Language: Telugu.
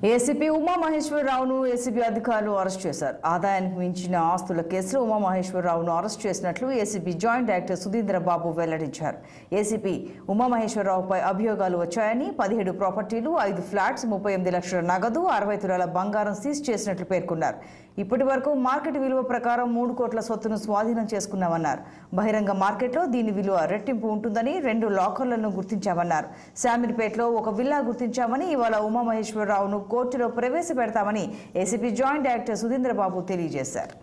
ఏసీపీ ఉమామహేశ్వరరావును ఏసీబీ అధికారులు అరెస్ట్ చేశారు. ఆదాయానికి మించిన ఆస్తుల కేసులో ఉమామహేశ్వరరావును అరెస్ట్ చేసినట్లు ఏసీబీ జాయింట్ డైరెక్టర్ సుధీంద్ర బాబు వెల్లడించారు. ఏసీపీ ఉమామహేశ్వరరావుపై అభియోగాలు వచ్చాయని 17 ప్రాపర్టీలు, 5 ఫ్లాట్స్, 38 లక్షల నగదు, 60 తులాల బంగారం సీజ్ చేసినట్లు పేర్కొన్నారు. ఇప్పటి వరకు మార్కెట్ విలువ ప్రకారం 3 కోట్ల సొత్తును స్వాధీనం చేసుకున్నామన్నారు. బహిరంగ మార్కెట్లో దీని విలువ రెట్టింపు ఉంటుందని 2 లాకర్లను గుర్తించామన్నారు. శామీర్పేటలో ఒక విల్లా గుర్తించామని, ఇవాళ ఉమామహేశ్వరరావును కోర్టులో ప్రవేశపెడతామని ఏసీబీ జాయింట్ డైరెక్టర్ సుధీంద్ర బాబు తెలియజేశారు.